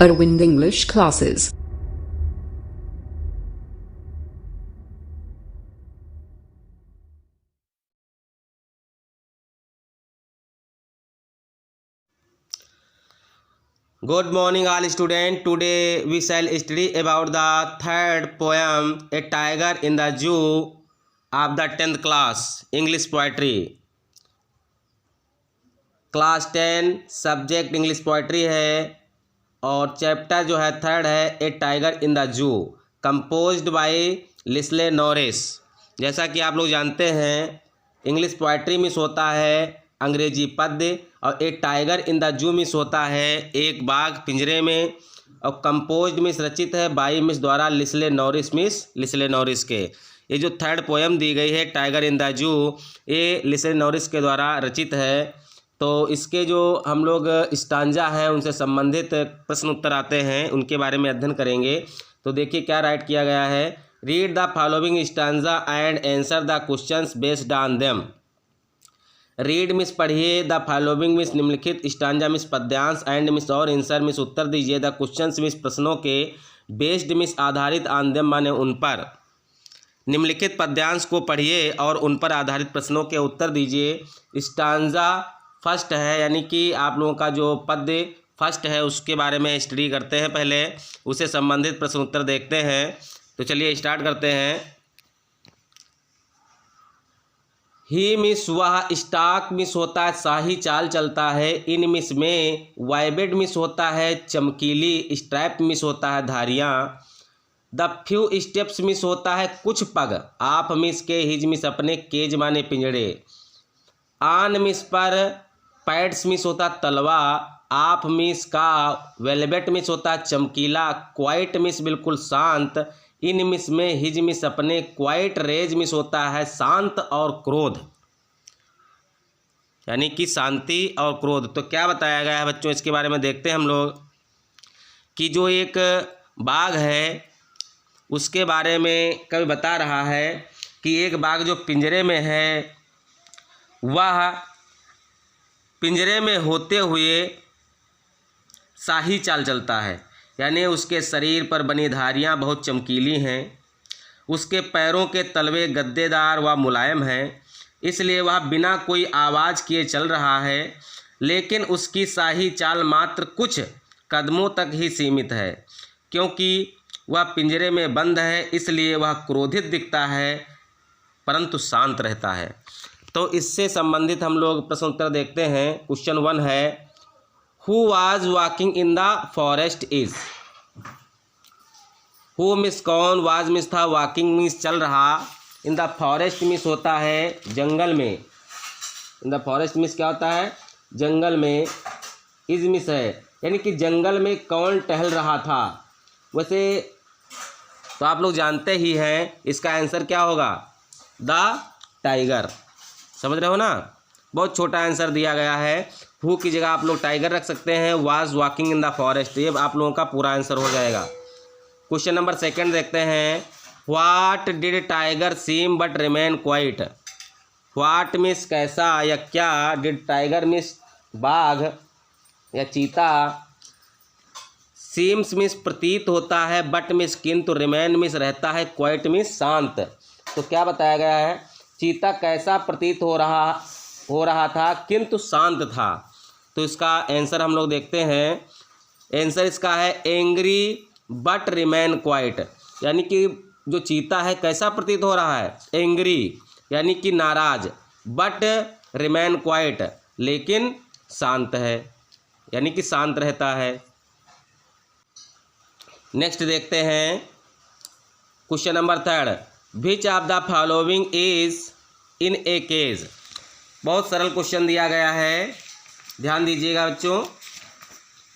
Arvind English classes. Good morning all students. Today we shall study about the third poem, A Tiger in the Zoo of the 10th class, English poetry. Class 10 subject English poetry है और chapter जो है third है a tiger in the zoo, composed by Leslie Norris. जैसा कि आप लोग जानते हैं इंग्लिश पोइट्री मिस होता है अंग्रेजी पद्य और a tiger in the zoo मिस होता है एक बाघ पिंजरे में, और कंपोज्ड मिस रचित है बाई मिस द्वारा लिस्ले नॉरिस के। ये जो थर्ड पोएम दी गई है टाइगर इन द जू, ये लिस्ले नॉरिस के द्वारा रचित है। तो इसके जो हम लोग स्टांजा हैं उनसे संबंधित प्रश्न उत्तर आते हैं, उनके बारे में अध्ययन करेंगे। तो देखिए क्या राइट किया गया है। Read the following stanza and answer the questions based on them. Read miss पढ़िए, द फॉलोइंग मिस निम्नलिखित स्टांजा मिस पद्यांश, एंड मिस और आंसर मिस उत्तर दीजिए, द क्वेश्चंस मिस प्रश्नों के, बेस्ड मिस आधारित ऑन देम माने उन पर। निम्नलिखित पद्यांश को पढ़िए और उन पर आधारित प्रश्नों के उत्तर दीजिए। स्टांजा फर्स्ट है, यानी कि आप लोगों का जो पद्य फर्स्ट है उसके बारे में स्टडी करते हैं, पहले उससे संबंधित प्रश्न उत्तर देखते हैं। तो चलिए स्टार्ट करते हैं। ही मिस वह स्टाक मिस होता है शाही चाल चलता है, इन मिस में वाइबेड मिस होता है चमकीली, स्ट्रैप मिस होता है धारियाँ, द फ्यू स्टेप्स मिस होता है कुछ पग, आप मिस के हिज मिस अपने केज माने पिंजड़े, आन मिस पर पैड्स मिस होता तलवा, आप मिस का वेलवेट मिस होता चमकीला, क्वाइट मिस बिल्कुल शांत, इन मिस में हिज मिस अपने क्वाइट रेज मिस होता है शांत और क्रोध, यानी कि शांति और क्रोध। तो क्या बताया गया है बच्चों, इसके बारे में देखते हैं हम लोग कि जो एक बाघ है उसके बारे में कवि बता रहा है कि एक बाघ जो पिंजरे में है वह पिंजरे में होते हुए शाही चाल चलता है, यानी उसके शरीर पर बनी धारियाँ बहुत चमकीली हैं, उसके पैरों के तलवे गद्देदार व मुलायम हैं, इसलिए वह बिना कोई आवाज़ किए चल रहा है, लेकिन उसकी शाही चाल मात्र कुछ कदमों तक ही सीमित है, क्योंकि वह पिंजरे में बंद है, इसलिए वह क्रोधित दिखता है परंतु शांत रहता है। तो इससे संबंधित हम लोग प्रश्न उत्तर देखते हैं। क्वेश्चन 1 है, who was walking in the forest is. Who miss कौन, वाज मिस था, वॉकिंग मिस चल रहा, इन द फॉरेस्ट मिस होता है जंगल में, इन द फॉरेस्ट मिस क्या होता है जंगल में, इज मिस है यानी कि जंगल में कौन टहल रहा था। वैसे तो आप लोग जानते ही हैं इसका आंसर क्या होगा, द टाइगर। समझ रहे हो ना, बहुत छोटा आंसर दिया गया है। हु की जगह आप लोग टाइगर रख सकते हैं, was walking in the forest, ये आप लोगों का पूरा आंसर हो जाएगा। क्वेश्चन नंबर 2 देखते हैं। What did tiger seem but remain quiet. What means कैसा या क्या, डिड टाइगर मिस बाघ या चीता, सीम्स मिस प्रतीत होता है, बट मिस किंतु, रिमेन मिस रहता है, क्वाइट मिस शांत। तो क्या बताया गया है, चीता कैसा प्रतीत हो रहा था किंतु शांत था। तो इसका आंसर हम लोग देखते हैं। आंसर इसका है एंग्री बट रिमेन क्वाइट, यानी कि जो चीता है कैसा प्रतीत हो रहा है, एंग्री यानी कि नाराज, बट रिमेन क्वाइट लेकिन शांत है, यानी कि शांत रहता है। नेक्स्ट देखते हैं question number 3, which of the following is in a cage. बहुत सरल क्वेश्चन दिया गया है, ध्यान दीजिएगा बच्चों।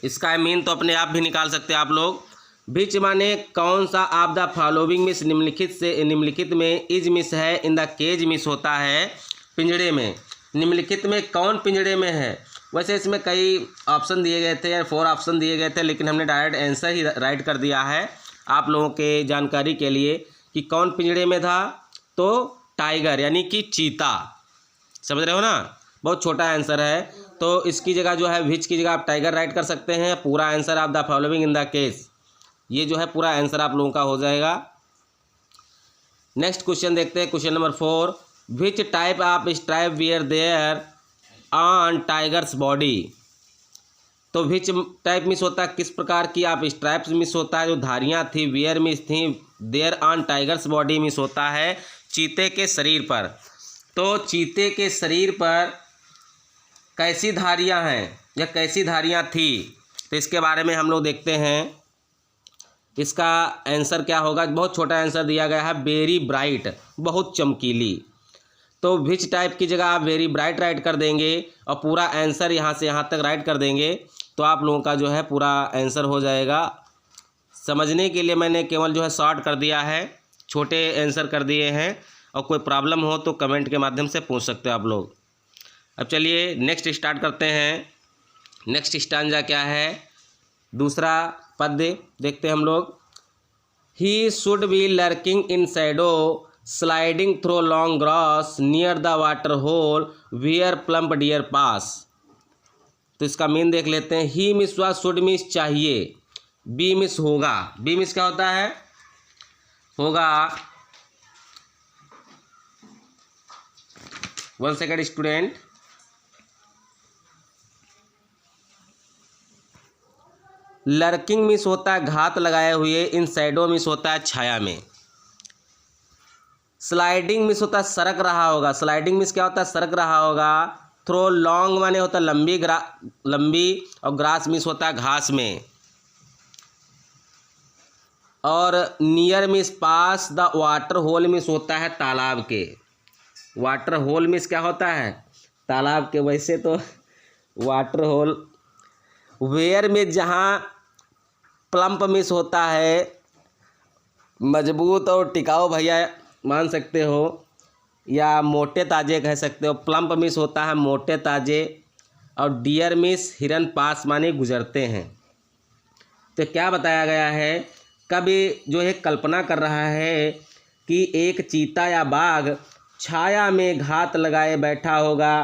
इसका मीन तो अपने आप भी निकाल सकते हैं आप लोग। विच माने कौन सा, ऑफ द फॉलोइंग मिस निम्नलिखित में, इज मिस है, इन द केज मिस होता है पिंजड़े में। निम्नलिखित में कौन पिंजड़े में है। वैसे इसमें कई ऑप्शन दिए गए थे, 4 ऑप्शन दिए गए थे, लेकिन हमने डायरेक्ट आंसर ही राइट कर दिया है आप लोगों के जानकारी के लिए कि कौन पिंजड़े में था। तो टाइगर यानी कि चीता। समझ रहे हो ना, बहुत छोटा आंसर है। तो इसकी जगह जो है विच की जगह आप टाइगर राइट कर सकते हैं। पूरा answer of the following in the case, ये जो है पूरा आंसर आप लोगों का हो जाएगा। नेक्स्ट क्वेश्चन देखते हैं, question number 4, which type of stripe were there on tiger's body. तो विच टाइप मिस होता है, किस प्रकार की आप स्ट्राइप्स मिस होता है, जो धारियाँ थी वियर मिस थी, there on tiger's body means होता है चीते के शरीर पर। तो चीते के शरीर पर कैसी धारियाँ हैं या कैसी धारियाँ थी, तो इसके बारे में हम लोग देखते हैं। इसका आंसर क्या होगा, बहुत छोटा आंसर दिया गया है, वेरी ब्राइट, बहुत चमकीली। तो विच टाइप की जगह आप वेरी ब्राइट राइट कर देंगे और पूरा आंसर यहाँ से यहाँ तक राइट कर देंगे, तो आप लोगों का जो है पूरा आंसर हो जाएगा। समझने के लिए मैंने केवल जो है शॉर्ट कर दिया है, छोटे आंसर कर दिए हैं, और कोई प्रॉब्लम हो तो कमेंट के माध्यम से पूछ सकते हो आप लोग। अब चलिए नेक्स्ट स्टार्ट करते हैं। नेक्स्ट स्टांजा क्या है, दूसरा पद्य देखते हैं हम लोग। He should be lurking in shadow sliding through long grass near the water hole where plump deer pass. तो इसका मीन देख लेते हैं। ही मिस हुआ, शुड मिस चाहिए, बी मिस होगा। बी मिस क्या होता है, होगा। 1 सेकेंड स्टूडेंट। लर्किंग मिस होता है घात लगाए हुए, इन शैडो मिस होता है छाया में। स्लाइडिंग मिस होता है सरक रहा होगा। स्लाइडिंग मिस क्या होता है, सरक रहा होगा। थ्रो लॉन्ग माने होता है लंबी, लंबी, और ग्रास मिस होता है घास में। और नियर मिस पास द वाटर होल मिस होता है तालाब के। वाटर होल मिस क्या होता है, तालाब के। वैसे तो वाटर होल वेयर में जहाँ प्लम्प मिस होता है, मजबूत और टिकाऊ भैया मान सकते हो, या मोटे ताजे कह सकते हो। प्लम्प मिस होता है मोटे ताजे, और डियर मिस हिरन पास माने गुजरते हैं। तो क्या बताया गया है, कभी जो है कल्पना कर रहा है कि एक चीता या बाघ छाया में घात लगाए बैठा होगा।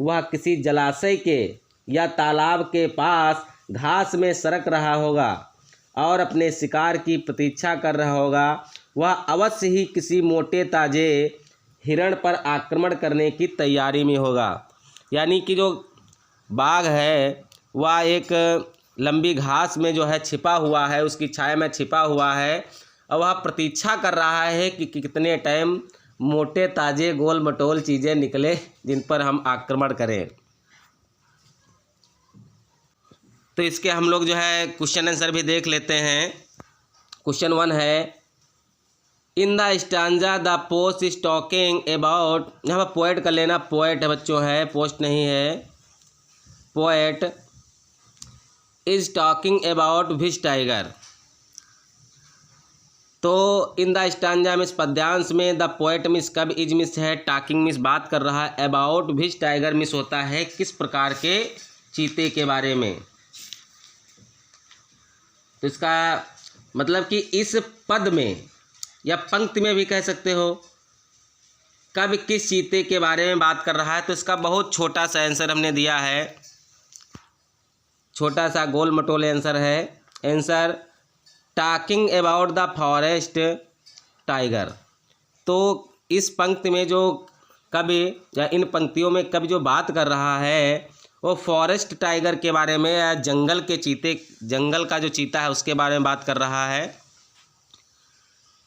वह किसी जलाशय के या तालाब के पास घास में सरक रहा होगा और अपने शिकार की प्रतीक्षा कर रहा होगा। वह अवश्य ही किसी मोटे ताजे हिरण पर आक्रमण करने की तैयारी में होगा। यानी कि जो बाघ है वह एक लंबी घास में जो है छिपा हुआ है, उसकी छाया में छिपा हुआ है, और वह प्रतीक्षा कर रहा है कि कितने टाइम मोटे ताजे गोल मटोल चीज़ें निकले जिन पर हम आक्रमण करें। तो इसके हम लोग जो है क्वेश्चन आंसर भी देख लेते हैं। क्वेश्चन 1 है, in the stanza the post is talking about. यहाँ पर पोएट कर लेना, पोएट है बच्चों, है पोस्ट नहीं है। Poet is talking about which tiger. तो इन द स्टांजा मिस पद्यांश में द पोएट मिस कब इज मिस है, टॉकिंग मिस बात कर रहा है, अबाउट विच टाइगर मिस होता है किस प्रकार के चीते के बारे में। तो इसका मतलब कि इस पद में या पंक्ति में भी कह सकते हो, कब किस चीते के बारे में बात कर रहा है। तो इसका बहुत छोटा सा आंसर हमने दिया है, छोटा सा गोल मटोल आंसर है। Answer talking about the forest tiger. तो इस पंक्ति में जो कवि या इन पंक्तियों में कवि जो बात कर रहा है वो फॉरेस्ट टाइगर के बारे में या जंगल के चीते, जंगल का जो चीता है उसके बारे में बात कर रहा है।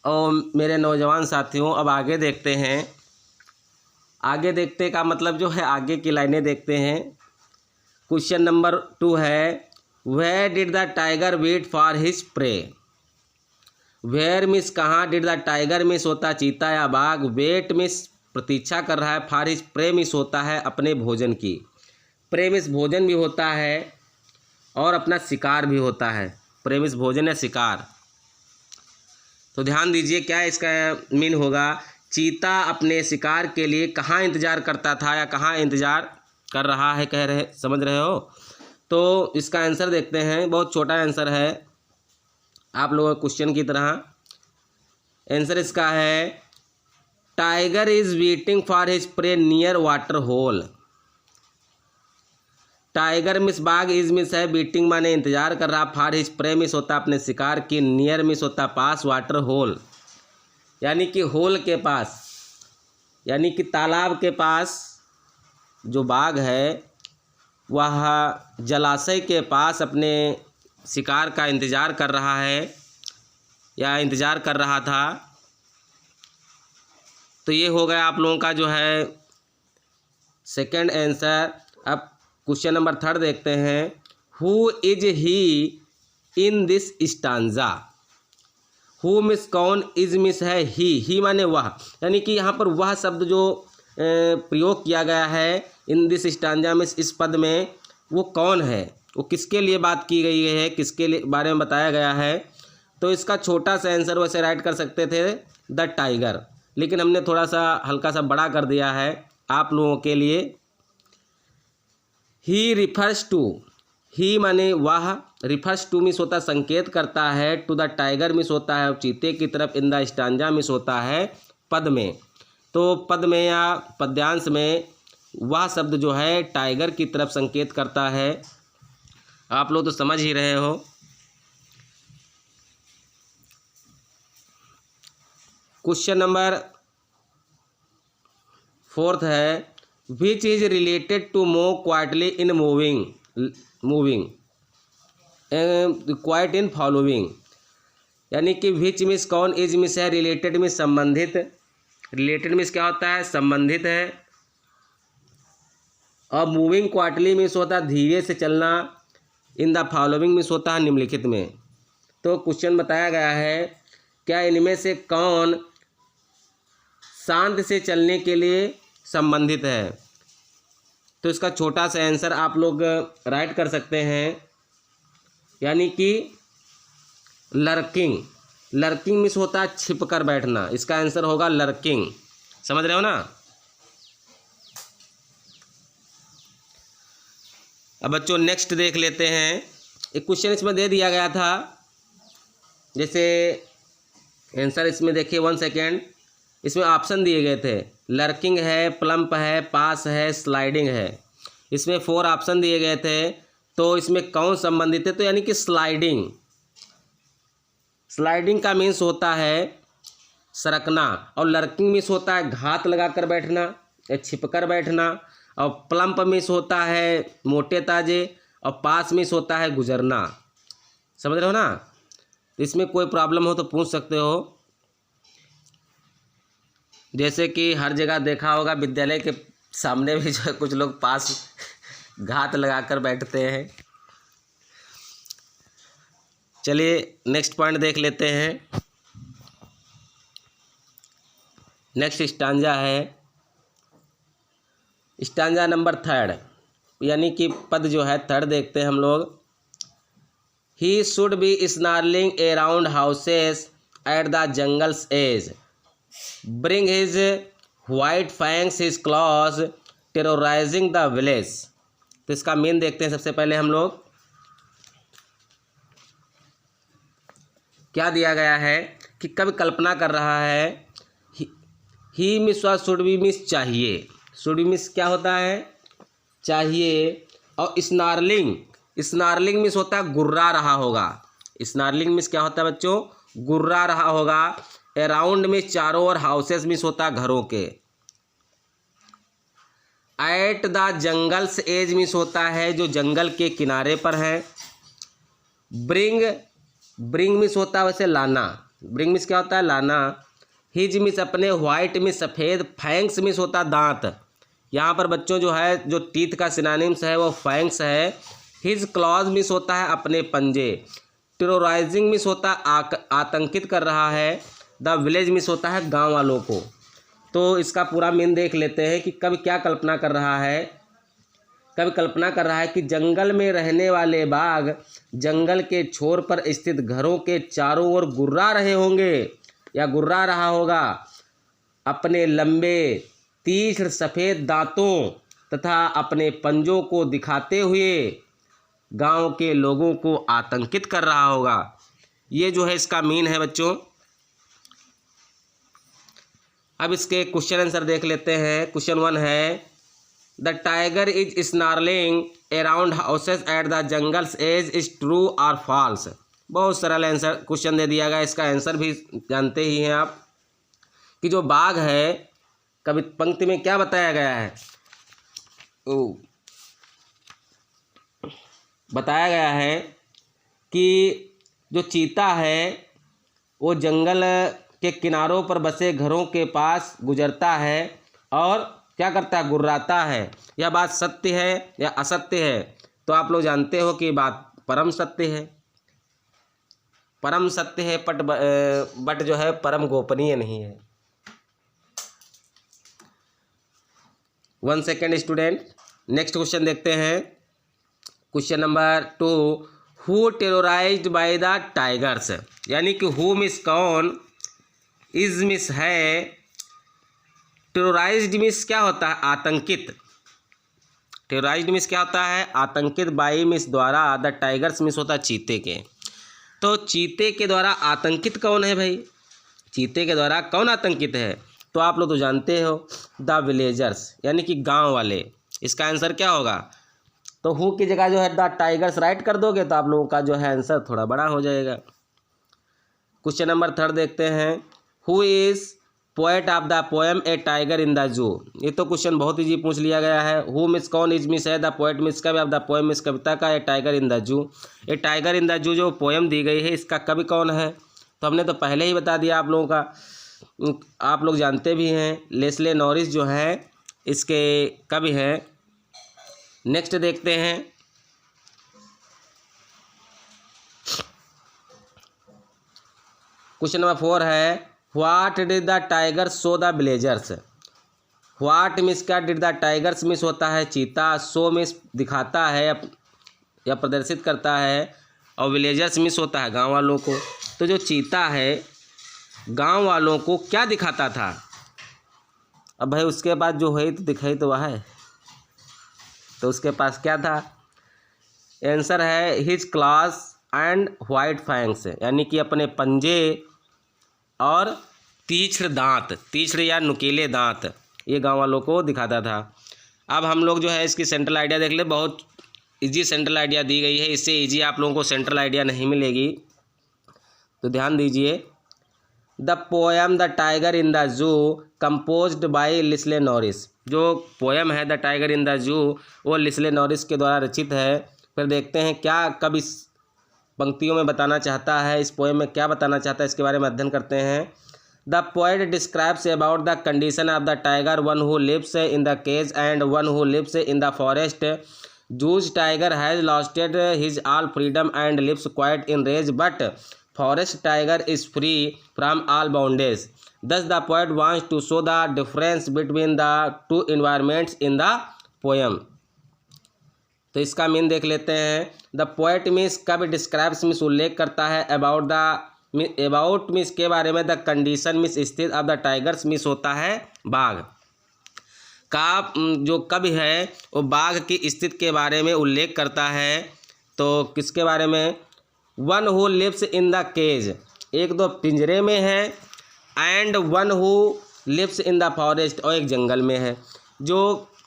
और मेरे नौजवान साथियों, अब आगे देखते हैं। आगे देखते का मतलब जो है आगे की लाइनें देखते हैं। क्वेश्चन नंबर 2 है, where did the tiger wait for his prey. Where means कहाँ, डिड द टाइगर मिस होता चीता या बाघ, वेट मिस प्रतीक्षा कर रहा है, फॉर हिज प्रे मिस होता है अपने भोजन की। प्रे मिस भोजन भी होता है और अपना शिकार भी होता है। प्रे मिस भोजन या शिकार। तो ध्यान दीजिए क्या इसका मीन होगा, चीता अपने शिकार के लिए कहाँ इंतज़ार करता था या कहाँ इंतज़ार कर रहा है, कह रहे समझ रहे हो। तो इसका आंसर देखते हैं, बहुत छोटा आंसर है आप लोगों के क्वेश्चन की तरह। आंसर इसका है, tiger is waiting for his prey near water hole. Tiger means बाघ, इज मिस है बीटिंग माने इंतजार कर रहा, फार हिज प्रे मिस होता अपने शिकार की, नियर मिस होता पास, वाटर होल यानी कि होल के पास, यानी कि तालाब के पास जो बाघ है वह जलाशय के पास अपने शिकार का इंतज़ार कर रहा है या इंतज़ार कर रहा था। तो ये हो गया आप लोगों का जो है सेकंड आंसर। अब क्वेश्चन नंबर थर्ड देखते हैं। Who is he in this stanza. Who miss कौन, इज मिस है ही माने वह, यानी कि यहाँ पर वह शब्द जो प्रयोग किया गया है इन दिस स्टांजा में, इस पद में, वो कौन है, वो किसके लिए बात की गई है, किसके लिए बारे में बताया गया है। तो इसका छोटा सा आंसर वैसे राइट कर सकते थे द टाइगर, लेकिन हमने थोड़ा सा हल्का सा बड़ा कर दिया है आप लोगों के लिए। ही रिफर्स टू, ही माने वह, रिफर्स टू मिस होता संकेत करता है, टू द टाइगर मिस होता है चीते की तरफ, इन द स्टांजा मिस होता है पद में। तो पद में या पद्यांश में वह शब्द जो है टाइगर की तरफ संकेत करता है। आप लोग तो समझ ही रहे हो। क्वेश्चन नंबर फोर्थ है which is related to move quietly in moving quiet in following, यानी कि विच मिस कौन, इज मिस है, रिलेटेड मिस संबंधित, रिलेटेड मिस क्या होता है, संबंधित है, और मूविंग क्वार्टरली मिस होता है धीरे से चलना, इन द फॉलोइंग मिस होता है निम्नलिखित में। तो क्वेश्चन बताया गया है क्या इनमें से कौन शांत से चलने के लिए संबंधित है। तो इसका छोटा सा आंसर आप लोग राइट कर सकते हैं, यानी कि लर्किंग। लर्किंग मिस होता है छिप कर बैठना, इसका आंसर होगा लर्किंग। समझ रहे हो ना। अब बच्चों नेक्स्ट देख लेते हैं। एक क्वेश्चन इसमें दे दिया गया था, जैसे आंसर इसमें देखिए 1 सेकेंड, इसमें ऑप्शन दिए गए थे, लर्किंग है, प्लम्प है, पास है, स्लाइडिंग है। इसमें 4 ऑप्शन दिए गए थे, तो इसमें कौन संबंधित है, तो यानी कि स्लाइडिंग। स्लाइडिंग का मीन्स होता है सरकना, और लर्किंग मीन्स होता है घात लगाकर बैठना या छिपकर बैठना, और प्लम्प मिस होता है मोटे ताजे, और पास मिस होता है गुजरना। समझ रहे हो ना। इसमें कोई प्रॉब्लम हो तो पूछ सकते हो। जैसे कि हर जगह देखा होगा विद्यालय के सामने भी जो है कुछ लोग पास घात लगाकर बैठते हैं। चलिए नेक्स्ट पॉइंट देख लेते हैं। नेक्स्ट स्टांजा है स्टांजा नंबर 3, यानी कि पद जो है थर्ड देखते हैं हम लोग। He should be snarling around houses at the jungles edge, bring his white fangs his claws, terrorising the village. तो इसका मीन देखते हैं सबसे पहले हम लोग। क्या दिया गया है कि कब कल्पना कर रहा है, ही मिस व शुड बी मिस चाहिए, शुड बी मिस क्या होता है चाहिए, और स्नार्लिंग, स्नार्लिंग मिस होता है गुर्रा रहा होगा। स्नार्लिंग मिस क्या होता है बच्चों, गुर्रा रहा होगा। अराउंड मिस चारों ओर, हाउसेस मिस होता है घरों के। At the jungles as means होता है जो जंगल के किनारे पर है। ब्रिंग, ब्रिंग मिस होता है वैसे लाना, ब्रिंग मिस क्या होता है लाना। हिज मिस अपने, व्हाइट मिस सफ़ेद, फैंक्स मिस होता है दांत। यहाँ पर बच्चों जो है जो टीथ का सिनोनिम्स है वो फैंक्स है। हिज क्लॉज मिस होता है अपने पंजे। टेरोराइजिंग मिस होता है आतंकित कर रहा है। द विलेज मिस होता है गांव वालों को। तो इसका पूरा मीन देख लेते हैं कि कब क्या कल्पना कर रहा है। कब कल्पना कर रहा है कि जंगल में रहने वाले बाघ जंगल के छोर पर स्थित घरों के चारों ओर गुर्रा रहे होंगे या गुर्रा रहा होगा, अपने लंबे तीक्ष्ण सफ़ेद दांतों तथा अपने पंजों को दिखाते हुए गांव के लोगों को आतंकित कर रहा होगा। ये जो है इसका मीन है बच्चों। अब इसके क्वेश्चन आंसर देख लेते हैं। क्वेश्चन 1 है the tiger is snarling around houses at the jungles as is true और फॉल्स। बहुत सरल आंसर क्वेश्चन दे दिया गया, इसका आंसर भी जानते ही हैं आप कि जो बाघ है, कभी पंक्ति में क्या बताया गया है, बताया गया है कि जो चीता है वो जंगल के किनारों पर बसे घरों के पास गुजरता है और क्या करता है, गुर्राता है। यह बात सत्य है या असत्य है? तो आप लोग जानते हो कि बात परम सत्य है, परम सत्य है, बट जो है परम गोपनीय नहीं है। 1 सेकेंड स्टूडेंट, नेक्स्ट क्वेश्चन देखते हैं। Question number 2, who terrorized by the tigers, यानी कि हु मिस कौन, इज मिस है, टेरोराइज्ड मिस क्या होता है, आतंकित। टेरोराइज्ड मिस क्या होता है, आतंकित, बाई मिस द्वारा, द टाइगर्स मिस होता है चीते के। तो चीते के द्वारा आतंकित कौन है भाई, चीते के द्वारा कौन आतंकित है? तो आप लोग तो जानते हो, द विलेजर्स, यानी कि गांव वाले। इसका आंसर क्या होगा? तो हु की जगह जो है द टाइगर्स राइट कर दोगे तो आप लोगों का जो है आंसर थोड़ा बड़ा हो जाएगा। क्वेश्चन नंबर 3 देखते हैं। Who is poet of the poem A tiger in the जू। ये तो क्वेश्चन बहुत इजी पूछ लिया गया है। हु मिस कौन, इज मिस है, द पोएट मिस कवि, ऑफ द पोएम मिस कविता का, ए टाइगर इन द जू। ए टाइगर इन द जू जो पोएम दी गई है इसका कवि कौन है? तो हमने तो पहले ही बता दिया आप लोगों का, आप लोग जानते भी हैं, लेस्ले नॉरिस जो है इसके कवि हैं। नेक्स्ट देखते हैं। क्वेश्चन नंबर 4 है, what did the tiger show the villagers. What miss क्या, डिड द टाइगर्स मिस होता है चीता, शो मिस दिखाता है या प्रदर्शित करता है, और विलेजर्स मिस होता है गांव वालों को। तो जो चीता है गांव वालों को क्या दिखाता था? अब भाई उसके पास जो है तो दिखाई तो वह है, तो उसके पास क्या था? आंसर है his claws and white fangs, यानी कि अपने पंजे और तीक्ष्ण दांत, तीक्ष्ण या नुकीले दांत, ये गांव वालों को दिखाता था। अब हम लोग जो है इसकी सेंट्रल आइडिया देख ले, बहुत इजी सेंट्रल आइडिया दी गई है, इससे इजी आप लोगों को सेंट्रल आइडिया नहीं मिलेगी, तो ध्यान दीजिए। The poem the tiger in the zoo composed bye Leslie Norris. जो पोएम है द टाइगर इन द जू वो लेस्ले नॉरिस के द्वारा रचित है। फिर देखते हैं क्या कब इस पंक्तियों में बताना चाहता है, इस पोएम में क्या बताना चाहता है, इसके बारे में अध्ययन करते हैं। The poet describes about the condition of the tiger, one who lives in the cage and one who lives in the forest. Zoo's tiger has losted his all freedom and lives quite in rage, but forest tiger is free from all bondage. Thus the poet wants to show the difference between the two environments in the poem। तो इसका mean देख लेते हैं। The poet means कवि describes means उल्लेख करता है, about means के बारे में, द कंडीशन मीन्स स्थिति, ऑफ द टाइगर्स मीन्स होता है बाघ का। जो कवि है वो बाघ की स्थिति के बारे में उल्लेख करता है। तो किसके बारे में? One who lives in the cage, एक दो पिंजरे में है, and one who lives in the forest, और एक जंगल में है। जो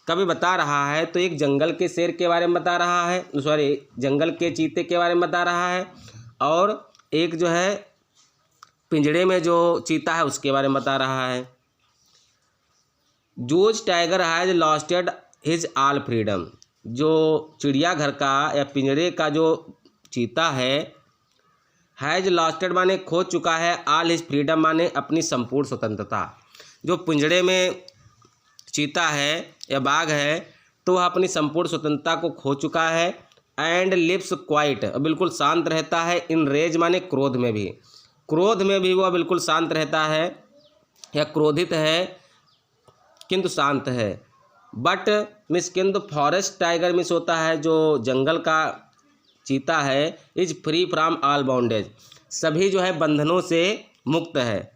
कभी बता रहा है तो एक जंगल के शेर के बारे में बता रहा है, सॉरी जंगल के चीते के बारे में बता रहा है, और एक जो है पिंजड़े में जो चीता है उसके बारे में बता रहा है। Zoo's tiger has losted his all freedom. जो चिड़ियाघर का या पिंजरे का जो चीता है, हैज लॉस्टेड माने खो चुका है, ऑल हिज फ्रीडम माने अपनी संपूर्ण स्वतंत्रता। जो पिंजड़े में चीता है या बाघ है तो वह अपनी संपूर्ण स्वतंत्रता को खो चुका है। एंड लिव्स क्वाइट, बिल्कुल शांत रहता है। इन रेज माने क्रोध में भी, क्रोध में भी वह बिल्कुल शांत रहता है या क्रोधित है किंतु शांत है। बट मिस किंतु फॉरेस्ट टाइगर मिस होता है जो जंगल का चीता है, is free from all bondage, सभी जो है बंधनों से मुक्त है।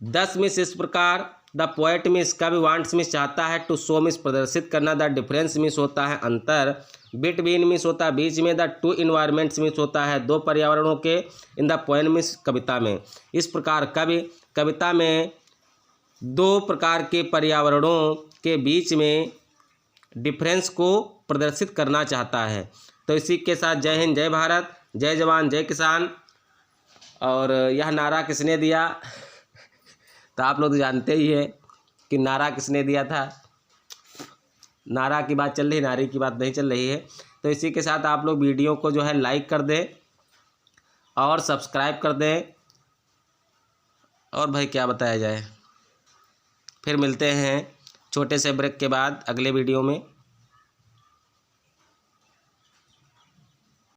10 मिस इस प्रकार, द पोएट मिस कवि वांट्स मिस चाहता है, टू शो मिस प्रदर्शित करना, द डिफरेंस मिस होता है अंतर, बिटवीन मिस होता है बीच में, द टू इन्वायरमेंट्स मिस होता है दो पर्यावरणों के, इन द पोएम मिस कविता में। इस प्रकार कवि कविता में दो प्रकार के पर्यावरणों के बीच में डिफरेंस को प्रदर्शित करना चाहता है। तो इसी के साथ जय हिंद, जय भारत, जय जवान, जय किसान। और यह नारा किसने दिया? तो आप लोग तो जानते ही हैं कि नारा किसने दिया था। नारा की बात चल रही, नारी की बात नहीं चल रही है। तो इसी के साथ आप लोग वीडियो को जो है लाइक कर दें और सब्सक्राइब कर दें। और भाई क्या बताया जाए, फिर मिलते हैं छोटे से ब्रेक के बाद अगले वीडियो में।